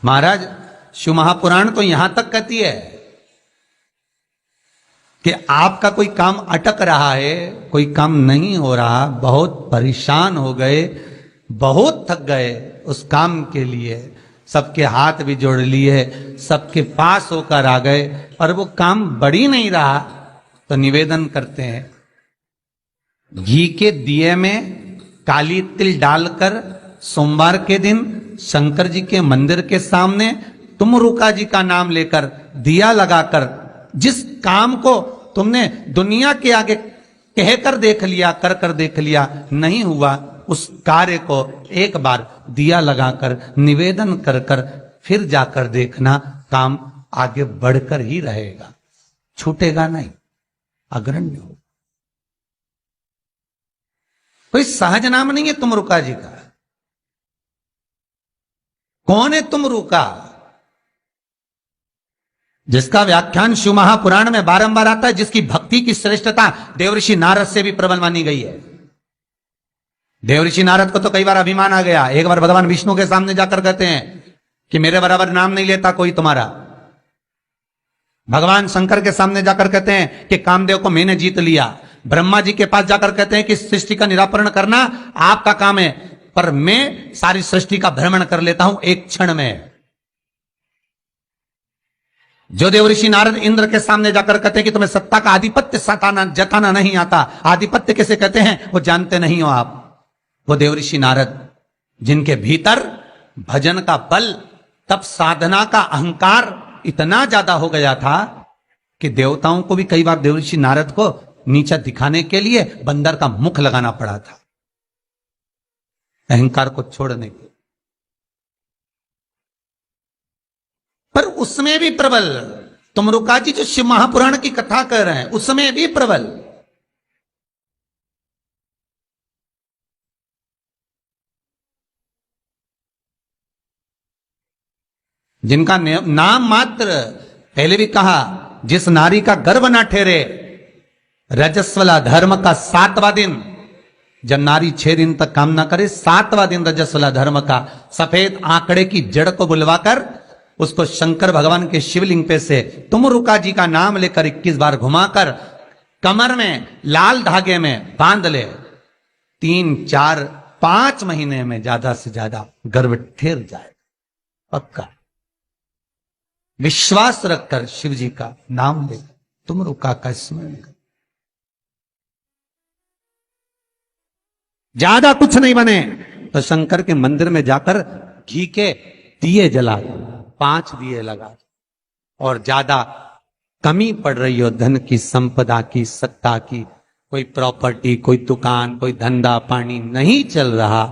महाराज शिव महापुराण तो यहां तक कहती है कि आपका कोई काम अटक रहा है, कोई काम नहीं हो रहा, बहुत परेशान हो गए, बहुत थक गए उस काम के लिए, सबके हाथ भी जोड़ लिए, सबके पास होकर आ गए, पर वो काम बढ़ ही नहीं रहा, तो निवेदन करते हैं घी के दिए में काली तिल डालकर सोमवार के दिन शंकर जी के मंदिर के सामने तुम रुका जी का नाम लेकर दिया लगाकर जिस काम को तुमने दुनिया के आगे कहकर देख लिया, कर देख लिया, नहीं हुआ, उस कार्य को एक बार दिया लगाकर निवेदन कर फिर जाकर देखना, काम आगे बढ़कर ही रहेगा, छूटेगा नहीं, अग्रण्य हो। कोई सहज नाम नहीं है तुम रुका जी का। कौन है तुम रुका? जिसका व्याख्यान शिव महापुराण में बारंबार आता है, जिसकी भक्ति की श्रेष्ठता देवऋषि नारद से भी प्रबल मानी गई है। देवऋषि नारद को तो कई बार अभिमान आ गया, एक बार भगवान विष्णु के सामने जाकर कहते हैं कि मेरे बराबर नाम नहीं लेता कोई तुम्हारा। भगवान शंकर के सामने जाकर कहते हैं कि कामदेव को मैंने जीत लिया। ब्रह्मा जी के पास जाकर कहते हैं कि सृष्टि का निराकरण करना आपका काम है, पर मैं सारी सृष्टि का भ्रमण कर लेता हूं एक क्षण में। जो देवऋषि नारद इंद्र के सामने जाकर कहते हैं कि तुम्हें सत्ता का आधिपत्य जताना नहीं आता, आधिपत्य कैसे कहते हैं वो जानते नहीं हो आप। वो देवऋषि नारद जिनके भीतर भजन का बल, तप साधना का अहंकार इतना ज्यादा हो गया था कि देवताओं को भी कई बार देवऋषि नारद को नीचा दिखाने के लिए बंदर का मुख लगाना पड़ा था, अहंकार को छोड़ने के। पर उसमें भी प्रबल तुम रुका जी जो शिव महापुराण की कथा कर रहे हैं, उसमें भी प्रबल। जिनका नाम मात्र, पहले भी कहा, जिस नारी का गर्भ ना ठहरे, रजस्वला धर्म का 7वां दिन, जब नारी 6 दिन तक काम ना करे, 7वां दिन रजस्वला धर्म का, सफेद आंकड़े की जड़ को बुलवाकर उसको शंकर भगवान के शिवलिंग पे से तुम रुका जी का नाम लेकर 21 बार घुमाकर कमर में लाल धागे में बांध ले, 3, 4, 5 महीने में ज्यादा से ज्यादा गर्भ ठहर जाए, पक्का। विश्वास रखकर शिव जी का नाम ले, तुम रुका का स्मरण कर, ज्यादा कुछ नहीं बने तो शंकर के मंदिर में जाकर घी के दिए जला, 5 दिए लगा, और ज्यादा कमी पड़ रही हो धन की, संपदा की, सत्ता की, कोई प्रॉपर्टी, कोई दुकान, कोई धंधा पानी नहीं चल रहा,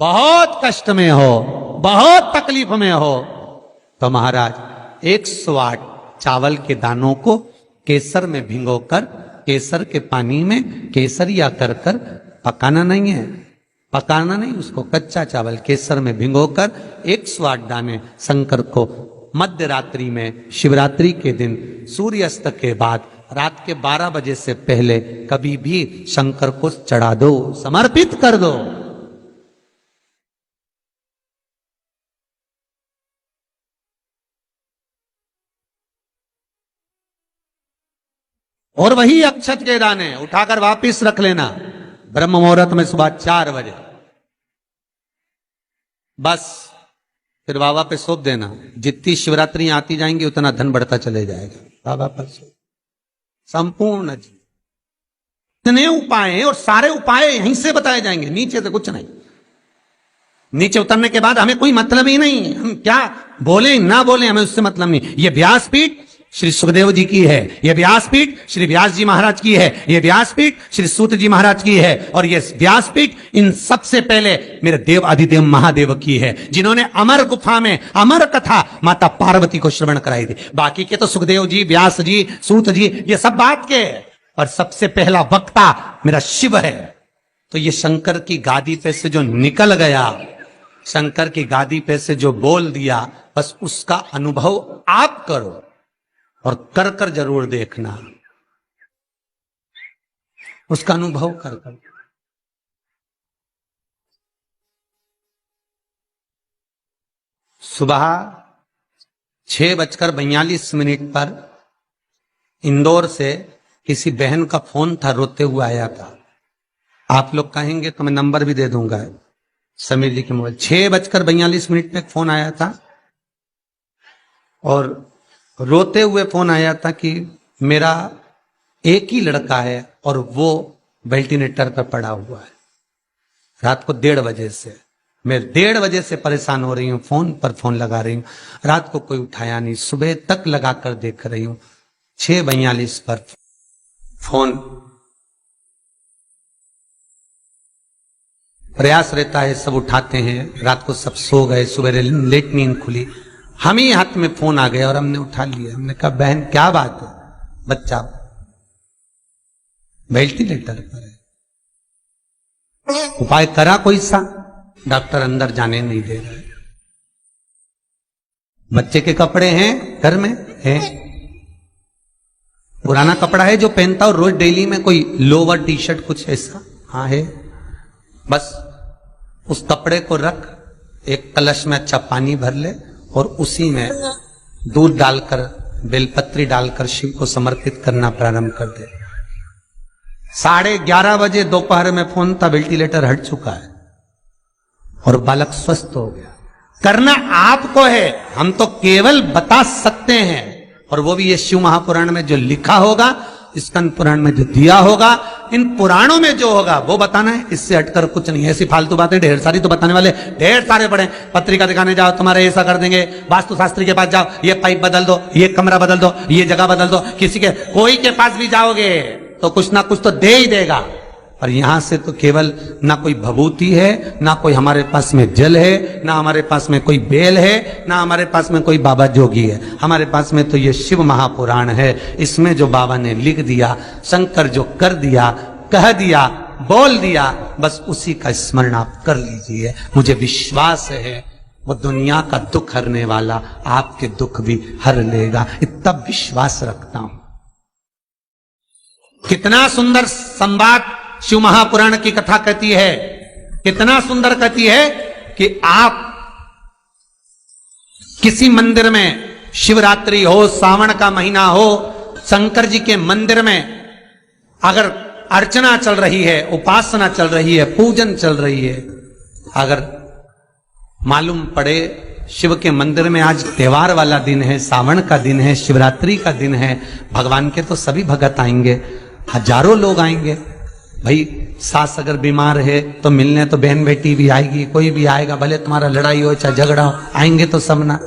बहुत कष्ट में हो, बहुत तकलीफ में हो, तो महाराज 108 चावल के दानों को केसर में भिगोकर, केसर के पानी में केसरिया कर पकाना नहीं है, पकाना नहीं, उसको कच्चा चावल केसर में भिगोकर 108 दाने शंकर को मध्य रात्रि में, शिवरात्रि के दिन सूर्यास्त के बाद, रात के 12 बजे से पहले कभी भी शंकर को चढ़ा दो, समर्पित कर दो। और वही अक्षत के दाने उठाकर वापिस रख लेना ब्रह्म मुहूर्त में सुबह 4 बजे, बस फिर बाबा पे सौंप देना। जितनी शिवरात्रि आती जाएंगी उतना धन बढ़ता चले जाएगा, बाबा पर संपूर्ण। इतने उपाय, और सारे उपाय यहीं से बताए जाएंगे, नीचे से कुछ नहीं। नीचे उतरने के बाद हमें कोई मतलब ही नहीं, हम क्या बोले ना बोले हमें उससे मतलब नहीं। ये व्यासपीठ श्री सुखदेव जी की है, ये व्यासपीठ श्री व्यास जी महाराज की है, ये व्यासपीठ श्री सूत जी महाराज की है, और ये व्यासपीठ इन सबसे पहले मेरे देव आदिदेव महादेव की है, जिन्होंने अमर गुफा में अमर कथा माता पार्वती को श्रवण कराई थी। बाकी के तो सुखदेव जी, व्यास जी, सूत जी, ये सब बात के, और सबसे पहला वक्ता मेरा शिव है। तो ये शंकर की गादी पे से जो निकल गया, शंकर की गादी पे से जो बोल दिया, बस उसका अनुभव आप करो, और कर जरूर देखना, उसका अनुभव कर। सुबह 6:42 पर इंदौर से किसी बहन का फोन था, रोते हुए आया था। आप लोग कहेंगे तो मैं नंबर भी दे दूंगा समीर जी के मोबाइल। 6:42 पे फोन आया था और रोते हुए फोन आया था कि मेरा एक ही लड़का है और वो वेंटिलेटर पर पड़ा हुआ है। रात को 1:30 बजे से मैं 1:30 बजे से परेशान हो रही हूं, फोन पर फोन लगा रही हूं, रात को कोई उठाया नहीं, सुबह तक लगा कर देख रही हूं। 6:42 पर फोन। प्रयास रहता है सब उठाते हैं, रात को सब सो गए, सुबह लेट नींद खुली, हम ही हाथ में फोन आ गया और हमने उठा लिया। हमने कहा बहन क्या बात है? बच्चा वेंटिलेटर पर है, उपाय करा कोई सा? डॉक्टर अंदर जाने नहीं दे रहा है। बच्चे के कपड़े हैं घर में हैं, पुराना कपड़ा है जो पहनता हो रोज डेली में, कोई लोवर टी शर्ट कुछ ऐसा? हाँ है। बस उस कपड़े को रख, एक कलश में अच्छा पानी भर ले और उसी में दूध डालकर बेलपत्री डालकर शिव को समर्पित करना प्रारंभ कर दे। 11:30 बजे दोपहर में फोन था, वेंटिलेटर हट चुका है और बालक स्वस्थ हो गया। करना आपको है, हम तो केवल बता सकते हैं, और वो भी ये शिव महापुराण में जो लिखा होगा, स्कंद पुराण में जो दिया होगा, इन पुराणों में जो होगा वो बताना है, इससे हटकर कुछ नहीं। ऐसी फालतू बातें ढेर सारी तो बताने वाले ढेर सारे पड़े। पत्रिका दिखाने जाओ, तुम्हारे ऐसा कर देंगे, वास्तु शास्त्री के पास जाओ, ये पाइप बदल दो, ये कमरा बदल दो, ये जगह बदल दो, किसी के कोई के पास भी जाओगे तो कुछ ना कुछ तो दे ही देगा। और यहां से तो केवल ना कोई भभूति है, ना कोई हमारे पास में जल है, ना हमारे पास में कोई बेल है, ना हमारे पास में कोई बाबा जोगी है। हमारे पास में तो ये शिव महापुराण है। इसमें जो बाबा ने लिख दिया, शंकर जो कर दिया, कह दिया, बोल दिया, बस उसी का स्मरण आप कर लीजिए। मुझे विश्वास है वो दुनिया का दुख हरने वाला आपके दुख भी हर लेगा, इतना विश्वास रखता हूं। कितना सुंदर संवाद शिव महापुराण की कथा कहती है, कितना सुंदर कहती है कि आप किसी मंदिर में, शिवरात्रि हो, सावन का महीना हो, शंकर जी के मंदिर में अगर अर्चना चल रही है, उपासना चल रही है, पूजन चल रही है, अगर मालूम पड़े शिव के मंदिर में आज त्योहार वाला दिन है, सावन का दिन है, शिवरात्रि का दिन है, भगवान के तो सभी भगत आएंगे, हजारों लोग आएंगे। भाई सास अगर बीमार है तो मिलने तो बहन बेटी भी आएगी, कोई भी आएगा, भले तुम्हारा लड़ाई हो चाहे झगड़ा हो, आएंगे तो सब ना।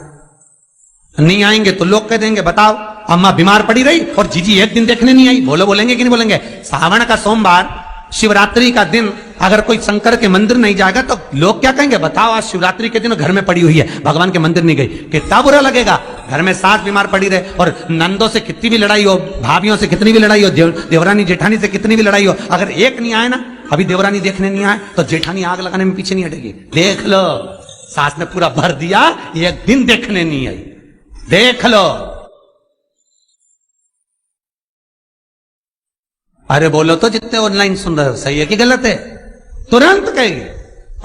नहीं आएंगे तो लोग कह देंगे बताओ अम्मा बीमार पड़ी रही और जीजी एक दिन देखने नहीं आई। बोलेंगे कि नहीं बोलेंगे? सावन का सोमवार, शिवरात्रि का दिन अगर कोई शंकर के मंदिर नहीं जाएगा तो लोग क्या कहेंगे? बताओ आज शिवरात्रि के दिन घर में पड़ी हुई है, भगवान के मंदिर नहीं गई, कितना बुरा लगेगा। घर में सास बीमार पड़ी रहे और नंदों से कितनी भी लड़ाई हो, भाभियों से कितनी भी लड़ाई हो, देवरानी जेठानी से कितनी भी लड़ाई हो, अगर एक नहीं आए ना, अभी देवरानी देखने नहीं आए तो जेठानी आग लगाने में पीछे नहीं हटेगी। देख लो, सास ने पूरा भर दिया, एक दिन देखने नहीं आई, देख लो। अरे बोलो तो जितने ऑनलाइन सुन रहे हो, सही है कि गलत है? तुरंत कहेंगे।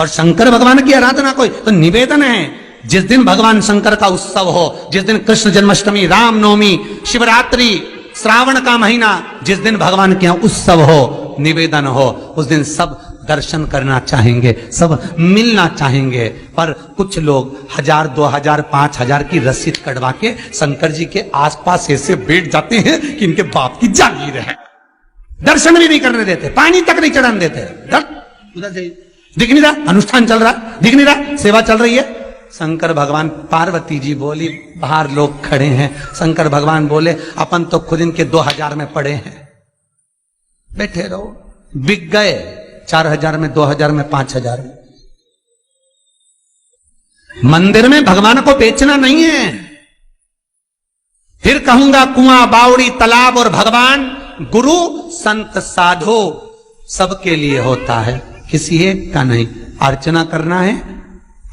और शंकर भगवान की आराधना कोई तो निवेदन है, जिस दिन भगवान शंकर का उत्सव हो, जिस दिन कृष्ण जन्माष्टमी, रामनवमी, शिवरात्रि, श्रावण का महीना, जिस दिन भगवान के यहाँ उत्सव हो, निवेदन हो, उस दिन सब दर्शन करना चाहेंगे, सब मिलना चाहेंगे। पर कुछ लोग 1000, 2000, 5000 की रसीद कटवा के शंकर जी के आसपास ऐसे बैठ जाते हैं कि इनके बाप की जागीर है, दर्शन भी नहीं करने देते, पानी तक नहीं चढ़ाने देते। उधर से दिख नहीं रहा, अनुष्ठान चल रहा, दिख नहीं रहा, सेवा चल रही है। शंकर भगवान, पार्वती जी बोली, बाहर लोग खड़े हैं। शंकर भगवान बोले अपन तो खुद इनके 2000 में पड़े हैं, बैठे रहो। बिक गए 4000 में, 2000 में, 5000 में। मंदिर में भगवान को बेचना नहीं है। फिर कहूंगा कुआं, बावड़ी, तालाब और भगवान, गुरु, संत, साधु सबके लिए होता है, किसी एक का नहीं। अर्चना करना है,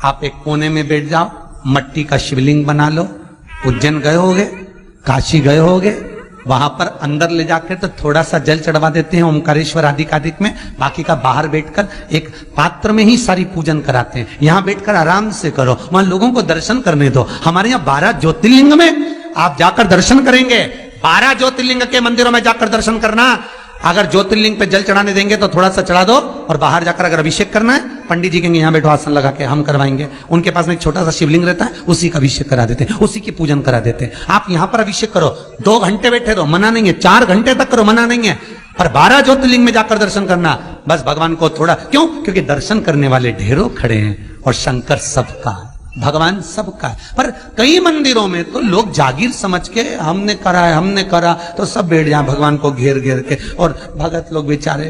आप एक कोने में बैठ जाओ, मट्टी का शिवलिंग बना लो। उज्जैन गए होगे, काशी गए होगे, वहां पर अंदर ले जाकर तो थोड़ा सा जल चढ़वा देते हैं ओमकारेश्वर आदिकादिक में, बाकी का बाहर बैठकर एक पात्र में ही सारी पूजन कराते हैं। यहां बैठकर आराम से करो, वहां लोगों को दर्शन करने दो। हमारे यहाँ 12 ज्योतिर्लिंग में आप जाकर दर्शन करेंगे, 12 ज्योतिर्लिंग के मंदिरों में जाकर दर्शन करना। अगर ज्योतिर्लिंग पे जल चढ़ाने देंगे तो थोड़ा सा चढ़ा दो, और बाहर जाकर अगर अभिषेक करना है, पंडित जी कहेंगे यहाँ बैठो आसन लगा के हम करवाएंगे। उनके पास में एक छोटा सा शिवलिंग रहता है, उसी का अभिषेक करा देते हैं, उसी की पूजन करा देते हैं। आप यहाँ पर अभिषेक करो, 2 घंटे बैठे रहो, मना नहीं है, 4 घंटे तक करो, मना नहीं है, पर 12 ज्योतिर्लिंग में जाकर दर्शन करना। बस भगवान को थोड़ा, क्यों? क्योंकि दर्शन करने वाले ढेरों खड़े हैं और शंकर सबका है, भगवान सबका है। पर कई मंदिरों में तो लोग जागीर समझ के हमने करा है, हमने करा, तो सब बैठ जाए भगवान को घेर घेर के, और भगत लोग बेचारे